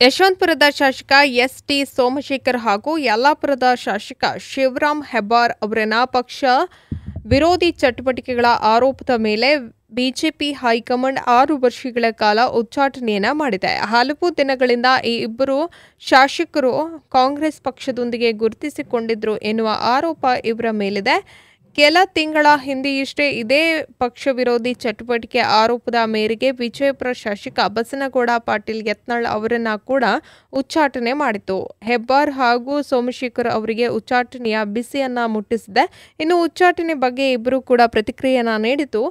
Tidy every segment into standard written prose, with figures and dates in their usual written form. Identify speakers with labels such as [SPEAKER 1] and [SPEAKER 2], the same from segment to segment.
[SPEAKER 1] ಯಶವಂತಪುರದ ಶಾಸಕ ಎಸ್.ಟಿ. ಸೋಮಶೇಖರ್ ಹಾಗೂ ಯಲ್ಲಾಪುರದ ಶಾಸಕ ಶಿವರಾಮ್ ಹೆಬ್ಬಾರ್ ಅವರನ್ನ ಪಕ್ಷ ವಿರೋಧಿ ಚಟುವಟಿಕೆಗಳ ಆರೋಪದ ಮೇಲೆ ಬಿಜೆಪಿ ಹೈಕಮಾಂಡ್ 6 ವರ್ಷಗಳ ಕಾಲ ಉಚ್ಚಾಟನೆಯನ್ನ ಮಾಡಿದೆ. ಹಲವು ದಿನಗಳಿಂದ ಈ ಇಬ್ಬರು ಶಾಸಕರು ಕಾಂಗ್ರೆಸ್ ಪಕ್ಷದೊಂದಿಗೆ ಗುರುತಿಸಿಕೊಂಡಿದ್ರು ಎನ್ನುವ ಆರೋಪ ಇವರ ಮೇಲಿದೆ. ಕೆಲ ತಿಂಗಳ ಹಿಂದೆಯಷ್ಟೇ ಇದೇ ಪಕ್ಷ ವಿರೋಧಿ ಚಟುವಟಿಕೆ ಆರೋಪದ ಮೇರೆಗೆ ವಿಜಯಪುರ ಶಾಸಕ ಬಸನಗೌಡ ಪಾಟೀಲ್ ಯತ್ನಾಳ್ ಅವರನ್ನ ಕೂಡ ಉಚ್ಚಾಟನೆ ಮಾಡಿತ್ತು. ಹೆಬ್ಬಾರ್ ಹಾಗೂ ಸೋಮಶೇಖರ್ ಅವರಿಗೆ ಉಚ್ಚಾಟನೆಯ ಬಿಸಿಯನ್ನ ಮುಟ್ಟಿಸಿದೆ. ಇನ್ನು ಉಚ್ಚಾಟನೆ ಬಗ್ಗೆ ಇಬ್ಬರು ಕೂಡ ಪ್ರತಿಕ್ರಿಯೆಯನ್ನ ನೀಡಿದ್ದು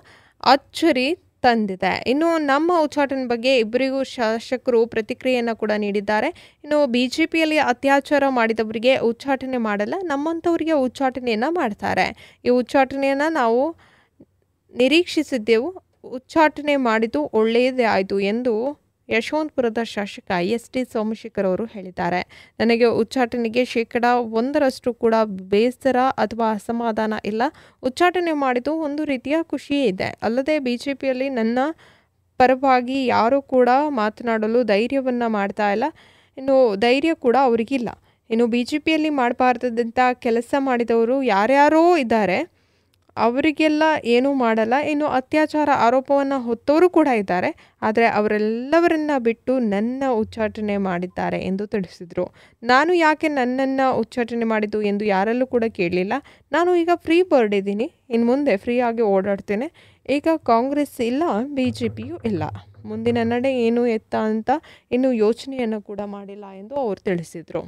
[SPEAKER 1] ಅಚ್ಚರಿ ತಂದಿದೆ. ಇನ್ನು ನಮ್ಮ ಉಚ್ಚಾಟನೆ ಬಗ್ಗೆ ಇಬ್ಬರಿಗೂ ಶಾಸಕರು ಪ್ರತಿಕ್ರಿಯೆಯನ್ನು ಕೂಡ ನೀಡಿದ್ದಾರೆ. ಇನ್ನು ಬಿಜೆಪಿಯಲ್ಲಿ ಅತ್ಯಾಚಾರ ಮಾಡಿದವರಿಗೆ ಉಚ್ಚಾಟನೆ ಮಾಡಲ್ಲ, ನಮ್ಮಂಥವರಿಗೆ ಉಚ್ಚಾಟನೆಯನ್ನು ಮಾಡ್ತಾರೆ. ಈ ಉಚ್ಚಾಟನೆಯನ್ನು ನಾವು ನಿರೀಕ್ಷಿಸಿದ್ದೆವು, ಉಚ್ಚಾಟನೆ ಮಾಡಿದ್ದು ಒಳ್ಳೆಯದೇ ಆಯಿತು ಎಂದು ಯಶವಂತಪುರದ ಶಾಸಕ ಎಸ್.ಟಿ. ಸೋಮಶೇಖರ್ ಅವರು ಹೇಳಿದ್ದಾರೆ. ನನಗೆ ಉಚ್ಚಾಟನೆಗೆ 1% ಕೂಡ ಬೇಸರ ಅಥವಾ ಅಸಮಾಧಾನ ಇಲ್ಲ. ಉಚ್ಚಾಟನೆ ಮಾಡಿದ್ದು ಒಂದು ರೀತಿಯ ಖುಷಿಯೇ ಇದೆ. ಅಲ್ಲದೆ ಬಿಜೆಪಿಯಲ್ಲಿ ನನ್ನ ಪರವಾಗಿ ಯಾರೂ ಕೂಡ ಮಾತನಾಡಲು ಧೈರ್ಯವನ್ನು ಮಾಡ್ತಾ ಇಲ್ಲ. ಇನ್ನು ಧೈರ್ಯ ಕೂಡ ಅವರಿಗಿಲ್ಲ. ಇನ್ನು ಬಿಜೆಪಿಯಲ್ಲಿ ಮಾಡಬಾರ್ದಂಥ ಕೆಲಸ ಮಾಡಿದವರು ಯಾರ್ಯಾರೋ ಇದ್ದಾರೆ, ಅವರಿಗೆಲ್ಲ ಏನೂ ಮಾಡಲ್ಲ. ಇನ್ನು ಅತ್ಯಾಚಾರ ಆರೋಪವನ್ನು ಹೊತ್ತವರು ಕೂಡ ಇದ್ದಾರೆ, ಆದರೆ ಅವರೆಲ್ಲವರನ್ನ ಬಿಟ್ಟು ನನ್ನ ಉಚ್ಚಾಟನೆ ಮಾಡಿದ್ದಾರೆ ಎಂದು ತಿಳಿಸಿದರು. ನಾನು ಯಾಕೆ ನನ್ನನ್ನು ಉಚ್ಚಾಟನೆ ಮಾಡಿದ್ದು ಎಂದು ಯಾರಲ್ಲೂ ಕೂಡ ಕೇಳಲಿಲ್ಲ. ನಾನು ಈಗ ಫ್ರೀ ಬರ್ಡ್ ಇದ್ದೀನಿ, ಇನ್ನು ಮುಂದೆ ಫ್ರೀಯಾಗಿ ಓಡಾಡ್ತೇನೆ. ಈಗ ಕಾಂಗ್ರೆಸ್ ಇಲ್ಲ, ಬಿಜೆಪಿಯೂ ಇಲ್ಲ. ಮುಂದಿನ ನಡೆ ಏನು ಎತ್ತ ಅಂತ ಇನ್ನೂ ಯೋಚನೆಯನ್ನು ಕೂಡ ಮಾಡಿಲ್ಲ ಎಂದು ಅವರು ತಿಳಿಸಿದರು.